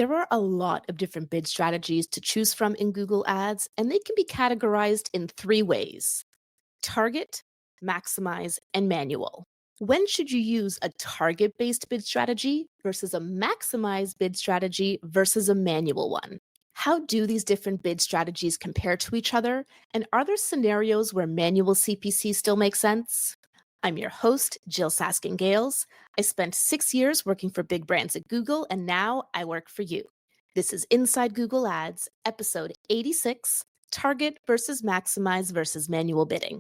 There are a lot of different bid strategies to choose from in Google Ads, and they can be categorized in three ways: target, maximize, and manual. When should you use a target based bid strategy versus a maximize bid strategy versus a manual one? How do these different bid strategies compare to each other? And are there scenarios where manual CPC still makes sense? I'm your host, Jyll Saskin Gales. I spent 6 years working for big brands at Google, and now I work for you. This is Inside Google Ads, episode 86, Target versus Maximize versus Manual Bidding.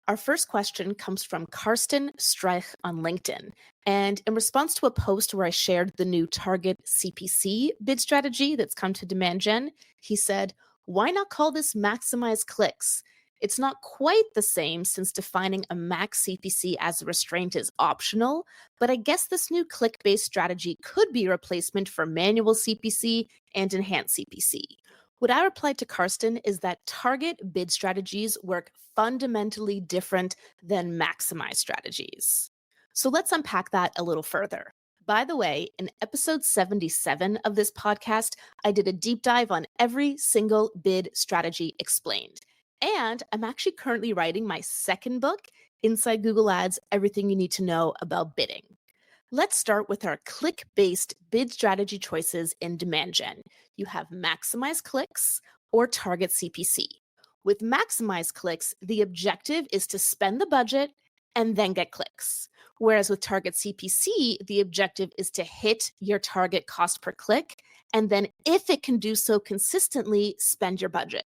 Our first question comes from Karsten Streich on LinkedIn. And in response to a post where I shared the new Target CPC bid strategy that's come to Demand Gen, he said, "Why not call this maximize clicks? It's not quite the same since defining a max CPC as a restraint is optional, but I guess this new click-based strategy could be a replacement for manual CPC and enhanced CPC." What I replied to Karsten is that target bid strategies work fundamentally different than maximize strategies. So let's unpack that a little further. By the way, in episode 77 of this podcast, I did a deep dive on every single bid strategy explained. And I'm actually currently writing my second book, Inside Google Ads, Everything You Need to Know About Bidding. Let's start with our click-based bid strategy choices in Demand Gen. You have maximize clicks or target CPC. With maximize clicks, the objective is to spend the budget and then get clicks. Whereas with target CPC, the objective is to hit your target cost per click, and then if it can do so consistently, spend your budget.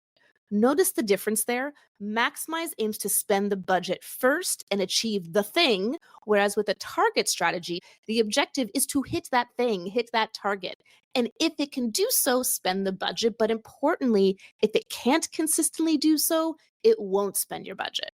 Notice the difference there. Maximize aims to spend the budget first and achieve the thing, whereas with a target strategy, the objective is to hit that thing, hit that target. And if it can do so, spend the budget. But importantly, if it can't consistently do so, it won't spend your budget.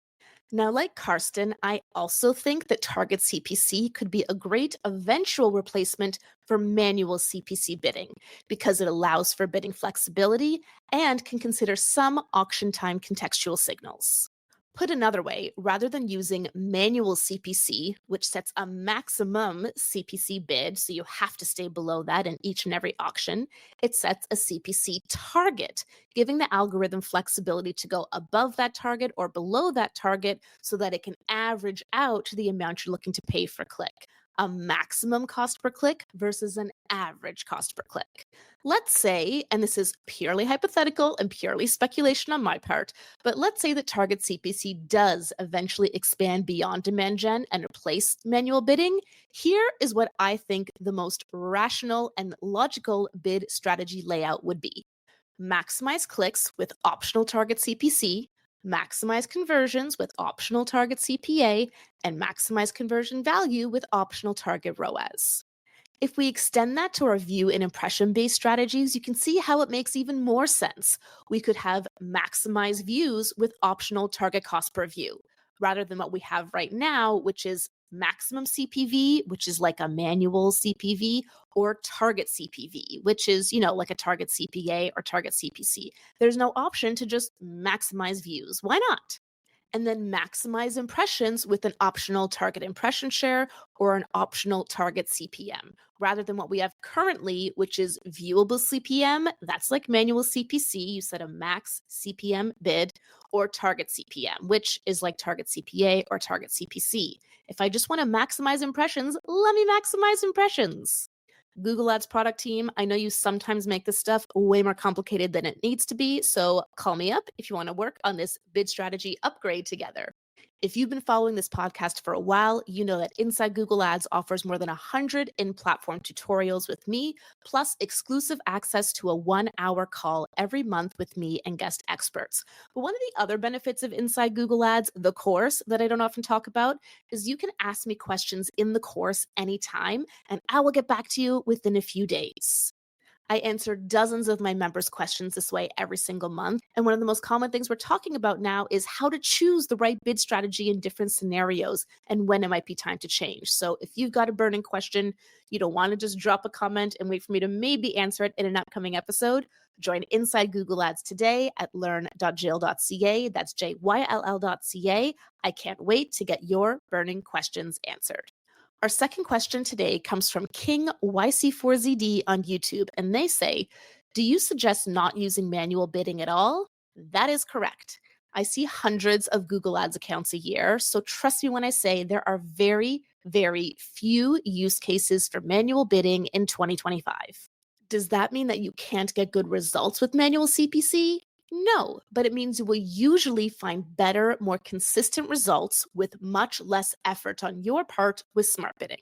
Now, like Karsten, I also think that target CPC could be a great eventual replacement for manual CPC bidding because it allows for bidding flexibility and can consider some auction time contextual signals. Put another way, rather than using manual CPC, which sets a maximum CPC bid, so you have to stay below that in each and every auction, it sets a CPC target, giving the algorithm flexibility to go above that target or below that target so that it can average out the amount you're looking to pay per click. A maximum cost per click versus an average cost per click. Let's say, and this is purely hypothetical and purely speculation on my part, but let's say that target CPC does eventually expand beyond Demand Gen and replace manual bidding. Here is what I think the most rational and logical bid strategy layout would be: maximize clicks with optional target CPC, maximize conversions with optional target CPA, and maximize conversion value with optional target ROAS. If we extend that to our view and impression-based strategies, you can see how it makes even more sense. We could have maximize views with optional target cost per view, rather than what we have right now, which is maximum CPV, which is like a manual CPV, or target CPV, which is, like a target CPA or target CPC. There's no option to just maximize views. Why not? And then maximize impressions with an optional target impression share or an optional target CPM, rather than what we have currently, which is viewable CPM. That's like manual CPC. You set a max CPM bid, or target CPM, which is like target CPA or target CPC. If I just want to maximize impressions, let me maximize impressions. Google Ads product team, I know you sometimes make this stuff way more complicated than it needs to be, so call me up if you want to work on this bid strategy upgrade together. If you've been following this podcast for a while, you know that Inside Google Ads offers more than 100 in-platform tutorials with me, plus exclusive access to a 1-hour call every month with me and guest experts. But one of the other benefits of Inside Google Ads, the course that I don't often talk about, is you can ask me questions in the course anytime, and I will get back to you within a few days. I answer dozens of my members' questions this way every single month. And one of the most common things we're talking about now is how to choose the right bid strategy in different scenarios and when it might be time to change. So if you've got a burning question, you don't want to just drop a comment and wait for me to maybe answer it in an upcoming episode, join Inside Google Ads today at learn.jyll.ca. That's JYLL.ca. I can't wait to get your burning questions answered. Our second question today comes from King YC4ZD on YouTube, and they say, do you suggest not using manual bidding at all? That is correct. I see hundreds of Google Ads accounts a year, so trust me when I say there are very, very few use cases for manual bidding in 2025. Does that mean that you can't get good results with manual CPC? No, but it means you will usually find better, more consistent results with much less effort on your part with smart bidding.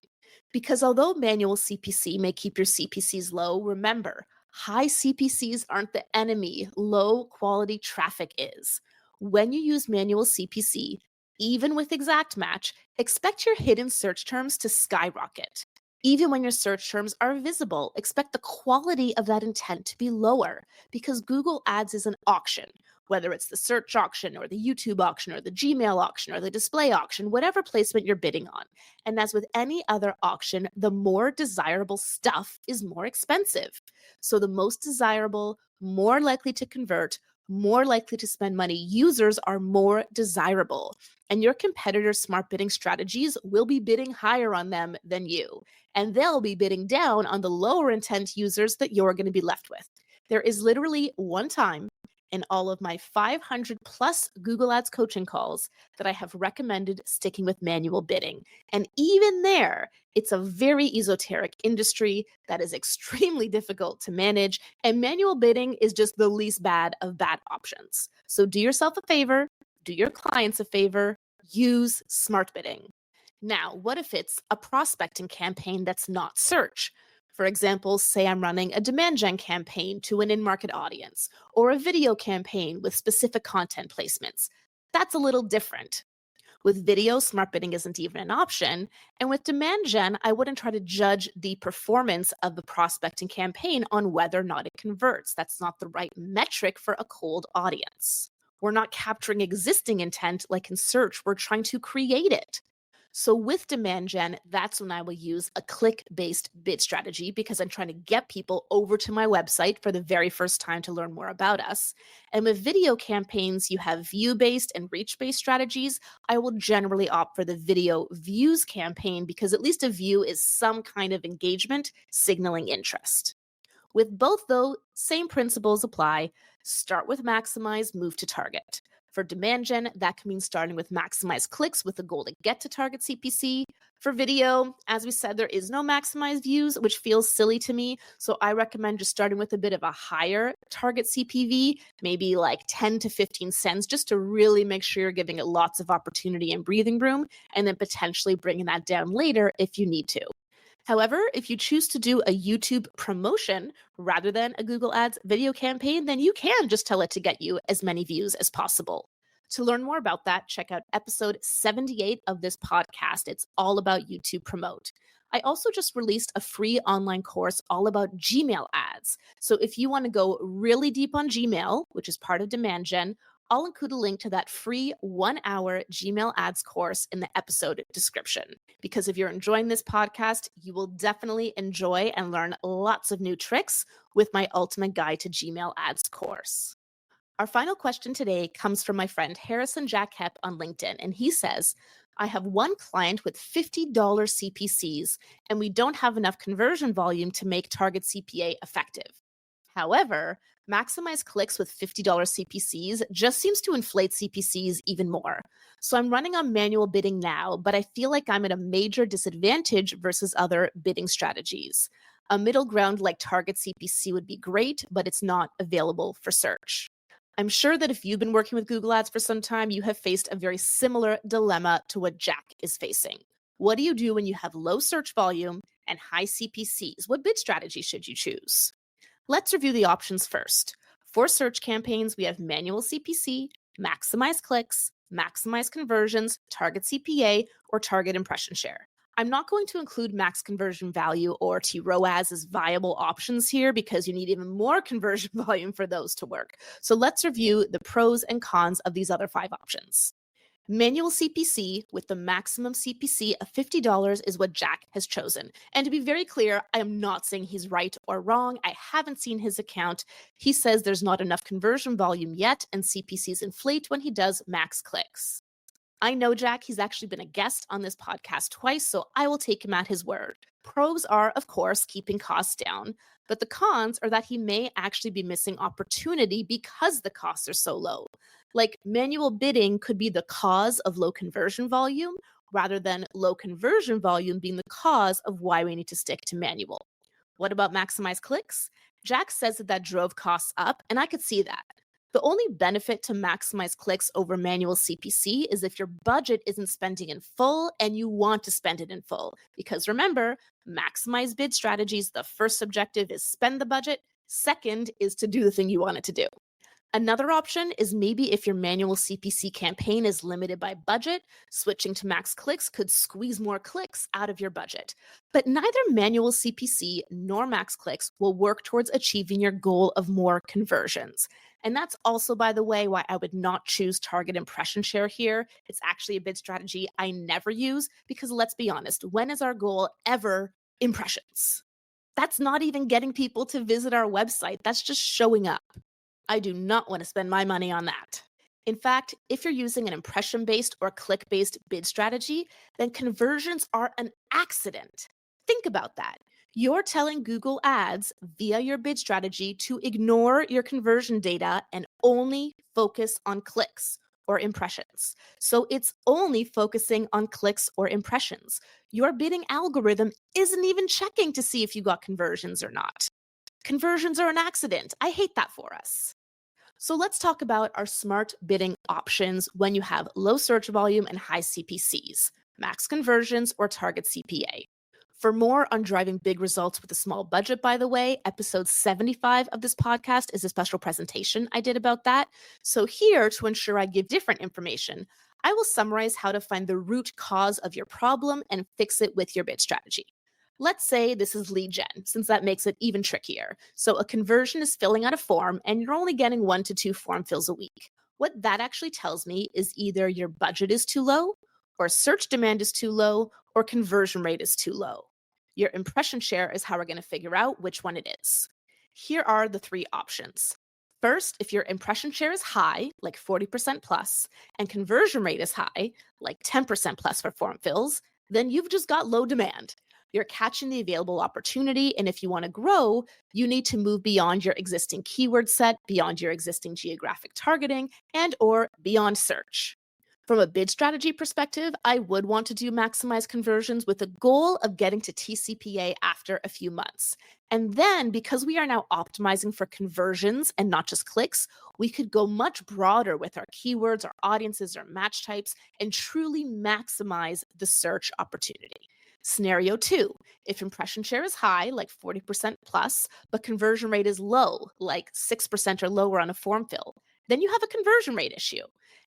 Because although manual CPC may keep your CPCs low, remember, high CPCs aren't the enemy, low quality traffic is. When you use manual CPC, even with exact match, expect your hidden search terms to skyrocket. Even when your search terms are visible, expect the quality of that intent to be lower because Google Ads is an auction, whether it's the search auction or the YouTube auction or the Gmail auction or the display auction, whatever placement you're bidding on. And as with any other auction, the more desirable stuff is more expensive. So the most desirable, more likely to convert, more likely to spend money users are more desirable. And your competitors' smart bidding strategies will be bidding higher on them than you, and they'll be bidding down on the lower intent users that you're going to be left with. There is literally one time in all of my 500 plus Google Ads coaching calls that I have recommended sticking with manual bidding. And even there, it's a very esoteric industry that is extremely difficult to manage, and manual bidding is just the least bad of bad options. So do yourself a favor, do your clients a favor, use smart bidding. Now, what if it's a prospecting campaign that's not search? For example, say I'm running a demand gen campaign to an in market audience, or a video campaign with specific content placements. That's a little different. With video, smart bidding isn't even an option. And with demand gen, I wouldn't try to judge the performance of the prospecting campaign on whether or not it converts. That's not the right metric for a cold audience. We're not capturing existing intent like in search, we're trying to create it. So with demand gen, that's when I will use a click-based bid strategy because I'm trying to get people over to my website for the very first time to learn more about us. And with video campaigns, you have view-based and reach-based strategies. I will generally opt for the video views campaign because at least a view is some kind of engagement signaling interest. With both, though, same principles apply. Start with maximize, move to target. For demand gen, that can mean starting with maximize clicks with the goal to get to target CPC. For video, as we said, there is no maximize views, which feels silly to me. So I recommend just starting with a bit of a higher target CPV, maybe like 10 to 15 cents, just to really make sure you're giving it lots of opportunity and breathing room, and then potentially bringing that down later if you need to. However, if you choose to do a YouTube promotion rather than a Google Ads video campaign, then you can just tell it to get you as many views as possible. To learn more about that, check out episode 78 of this podcast. It's all about YouTube Promote. I also just released a free online course all about Gmail ads. So if you want to go really deep on Gmail, which is part of Demand Gen, I'll include a link to that free 1 hour Gmail ads course in the episode description. Because if you're enjoying this podcast, you will definitely enjoy and learn lots of new tricks with my Ultimate Guide to Gmail Ads course. Our final question today comes from my friend Harrison Jack Hepp on LinkedIn, and he says, I have one client with $50 CPCs, and we don't have enough conversion volume to make target CPA effective. However, maximize clicks with $50 CPCs just seems to inflate CPCs even more. So I'm running on manual bidding now, but I feel like I'm at a major disadvantage versus other bidding strategies. A middle ground like target CPC would be great, but it's not available for search. I'm sure that if you've been working with Google Ads for some time, you have faced a very similar dilemma to what Jack is facing. What do you do when you have low search volume and high CPCs? What bid strategy should you choose? Let's review the options first. For search campaigns, we have manual CPC, maximize clicks, maximize conversions, target CPA, or target impression share. I'm not going to include max conversion value or TROAS as viable options here because you need even more conversion volume for those to work. So let's review the pros and cons of these other 5 options. Manual CPC with the maximum CPC of $50 is what Jack has chosen. And to be very clear, I am not saying he's right or wrong. I haven't seen his account. He says there's not enough conversion volume yet, and CPCs inflate when he does max clicks. I know Jack, he's actually been a guest on this podcast twice, so I will take him at his word. Pros are, of course, keeping costs down, but the cons are that he may actually be missing opportunity because the costs are so low. Like manual bidding could be the cause of low conversion volume, rather than low conversion volume being the cause of why we need to stick to manual. What about maximize clicks? Jack says that drove costs up, and I could see that. The only benefit to maximize clicks over manual CPC is if your budget isn't spending in full and you want to spend it in full. Because remember, maximize bid strategies, the first objective is spend the budget, second is to do the thing you want it to do. Another option is maybe if your manual CPC campaign is limited by budget, switching to max clicks could squeeze more clicks out of your budget. But neither manual CPC nor max clicks will work towards achieving your goal of more conversions. And that's also, by the way, why I would not choose target impression share here. It's actually a bid strategy I never use because let's be honest, when is our goal ever impressions? That's not even getting people to visit our website, that's just showing up. I do not want to spend my money on that. In fact, if you're using an impression based or click based bid strategy, then conversions are an accident. Think about that. You're telling Google Ads via your bid strategy to ignore your conversion data and only focus on clicks or impressions. So it's only focusing on clicks or impressions. Your bidding algorithm isn't even checking to see if you got conversions or not. Conversions are an accident. I hate that for us. So let's talk about our smart bidding options when you have low search volume and high CPCs, max conversions, or target CPA. For more on driving big results with a small budget, by the way, episode 75 of this podcast is a special presentation I did about that. So here, to ensure I give different information, I will summarize how to find the root cause of your problem and fix it with your bid strategy. Let's say this is lead gen, since that makes it even trickier. So a conversion is filling out a form and you're only getting 1 to 2 form fills a week. What that actually tells me is either your budget is too low, or search demand is too low, or conversion rate is too low. Your impression share is how we're going to figure out which one it is. Here are the 3 options. First, if your impression share is high, like 40% plus, and conversion rate is high, like 10% plus for form fills, then you've just got low demand. You're catching the available opportunity, and if you want to grow, you need to move beyond your existing keyword set, beyond your existing geographic targeting, and or beyond search. From a bid strategy perspective, I would want to do maximize conversions with a goal of getting to TCPA after a few months. And then, because we are now optimizing for conversions and not just clicks, we could go much broader with our keywords, our audiences, our match types, and truly maximize the search opportunity. Scenario 2, if impression share is high, like 40% plus, but conversion rate is low, like 6% or lower on a form fill, then you have a conversion rate issue.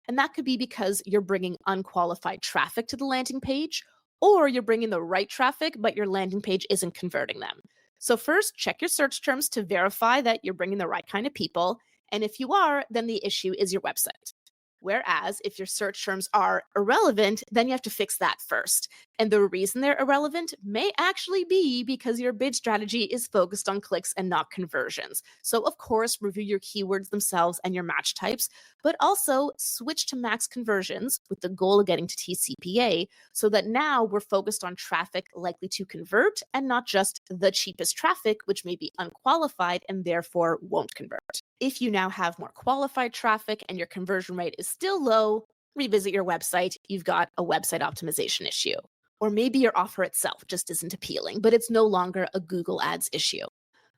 And that could be because you're bringing unqualified traffic to the landing page, or you're bringing the right traffic, but your landing page isn't converting them. So first, check your search terms to verify that you're bringing the right kind of people. And if you are, then the issue is your website. Whereas if your search terms are irrelevant, then you have to fix that first. And the reason they're irrelevant may actually be because your bid strategy is focused on clicks and not conversions. So of course, review your keywords themselves and your match types, but also switch to max conversions with the goal of getting to TCPA so that now we're focused on traffic likely to convert and not just the cheapest traffic, which may be unqualified and therefore won't convert. If you now have more qualified traffic and your conversion rate is still low, revisit your website. You've got a website optimization issue. Or maybe your offer itself just isn't appealing, but it's no longer a Google Ads issue.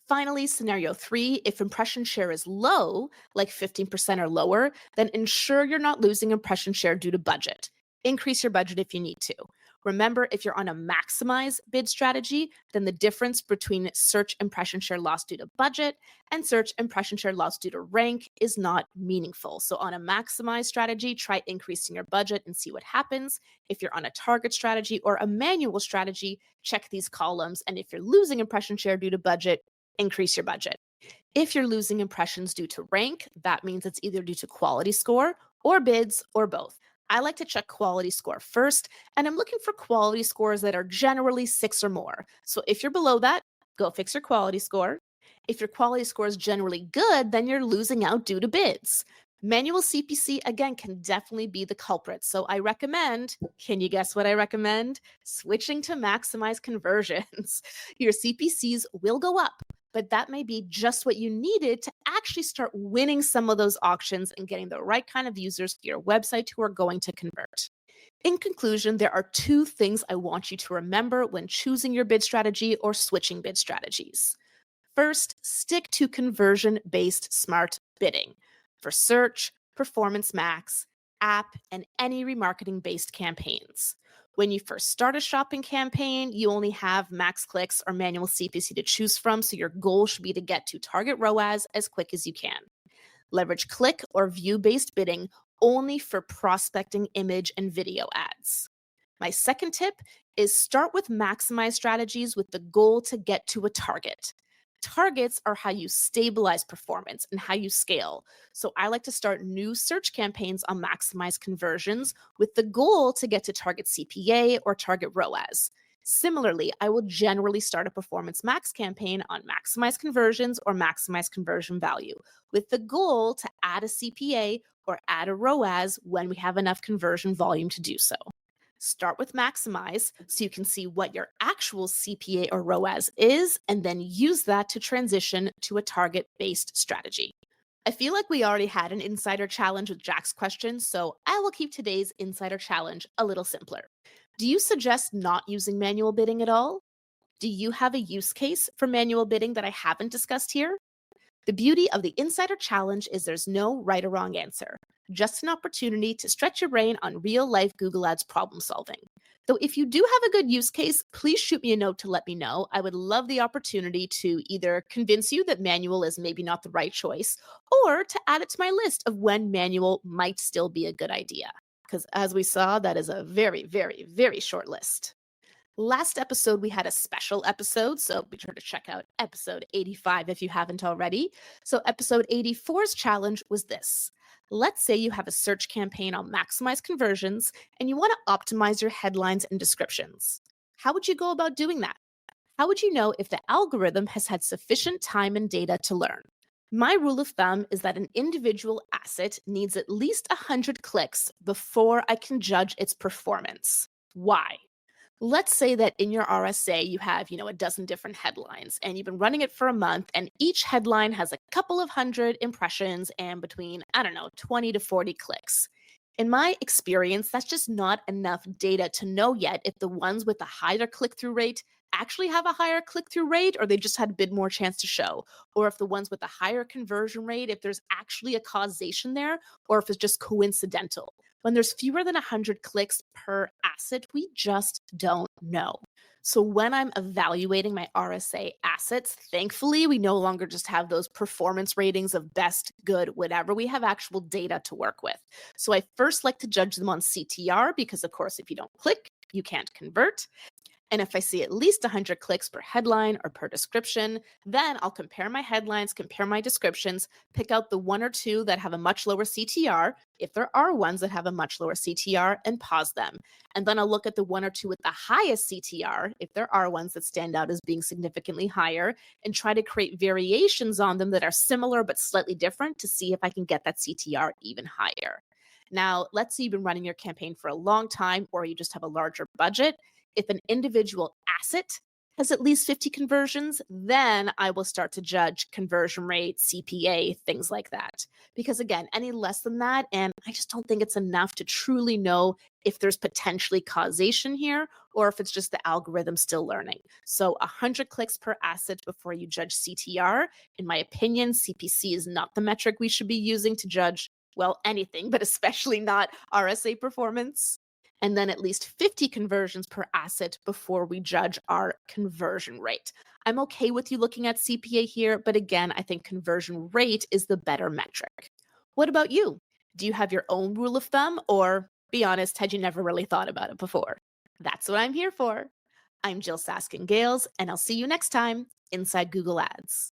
Finally, scenario 3, if impression share is low, like 15% or lower, then ensure you're not losing impression share due to budget. Increase your budget if you need to. Remember, if you're on a maximize bid strategy, then the difference between search impression share loss due to budget and search impression share loss due to rank is not meaningful. So on a maximize strategy, try increasing your budget and see what happens. If you're on a target strategy or a manual strategy, check these columns. And if you're losing impression share due to budget, increase your budget. If you're losing impressions due to rank, that means it's either due to quality score or bids or both. I like to check quality score first, and I'm looking for quality scores that are generally 6 or more. So if you're below that, go fix your quality score. If your quality score is generally good, then you're losing out due to bids. Manual CPC, again, can definitely be the culprit. So I recommend, can you guess what I recommend? Switching to maximize conversions. Your CPCs will go up, but that may be just what you needed to actually start winning some of those auctions and getting the right kind of users to your website who are going to convert. In conclusion, there are two things I want you to remember when choosing your bid strategy or switching bid strategies. First, stick to conversion based smart bidding for search, performance max, app, and any remarketing based campaigns. When you first start a shopping campaign, you only have max clicks or manual CPC to choose from, so your goal should be to get to target ROAS as quick as you can. Leverage click or view based bidding only for prospecting image and video ads. My second tip is start with maximize strategies with the goal to get to a target. Targets are how you stabilize performance and how you scale. So I like to start new search campaigns on maximize conversions with the goal to get to target CPA or target ROAS. Similarly, I will generally start a performance max campaign on maximize conversions or maximize conversion value with the goal to add a CPA or add a ROAS when we have enough conversion volume to do so. Start with maximize so you can see what your actual CPA or ROAS is, and then use that to transition to a target based strategy. I feel like we already had an insider challenge with Jack's question, so I will keep today's insider challenge a little simpler. Do you suggest not using manual bidding at all? Do you have a use case for manual bidding that I haven't discussed here? The beauty of the Insider Challenge is there's no right or wrong answer, just an opportunity to stretch your brain on real life Google Ads problem solving. Though if you do have a good use case, please shoot me a note to let me know. I would love the opportunity to either convince you that manual is maybe not the right choice, or to add it to my list of when manual might still be a good idea. Because as we saw, that is a very, very, very short list. Last episode, we had a special episode, so be sure to check out episode 85 if you haven't already. So, episode 84's challenge was this. Let's say you have a search campaign on maximize conversions and you want to optimize your headlines and descriptions. How would you go about doing that? How would you know if the algorithm has had sufficient time and data to learn? My rule of thumb is that an individual asset needs at least 100 clicks before I can judge its performance. Why? Let's say that in your RSA, you have, a dozen different headlines and you've been running it for a month and each headline has a couple of hundred impressions and between, 20 to 40 clicks. In my experience, that's just not enough data to know yet if the ones with a higher click-through rate actually have a higher click-through rate or they just had a bit more chance to show, or if the ones with a higher conversion rate, if there's actually a causation there, or if it's just coincidental. When there's fewer than 100 clicks per asset, we just don't know. So when I'm evaluating my RSA assets, thankfully, we no longer just have those performance ratings of best, good, whatever. We have actual data to work with. So I first like to judge them on CTR because, of course, if you don't click, you can't convert. And if I see at least 100 clicks per headline or per description, then I'll compare my headlines, compare my descriptions, pick out the one or two that have a much lower CTR, if there are ones that have a much lower CTR, and pause them. And then I'll look at the one or two with the highest CTR, if there are ones that stand out as being significantly higher, and try to create variations on them that are similar but slightly different to see if I can get that CTR even higher. Now, let's say you've been running your campaign for a long time or you just have a larger budget. If an individual asset has at least 50 conversions, then I will start to judge conversion rate, CPA, things like that. Because again, any less than that, and I just don't think it's enough to truly know if there's potentially causation here or if it's just the algorithm still learning. So 100 clicks per asset before you judge CTR. In my opinion, CPC is not the metric we should be using to judge, well, anything, but especially not RSA performance. And then at least 50 conversions per asset before we judge our conversion rate. I'm okay with you looking at CPA here, but again, I think conversion rate is the better metric. What about you? Do you have your own rule of thumb, or be honest, had you never really thought about it before? That's what I'm here for. I'm Jyll Saskin Gales, and I'll see you next time inside Google Ads.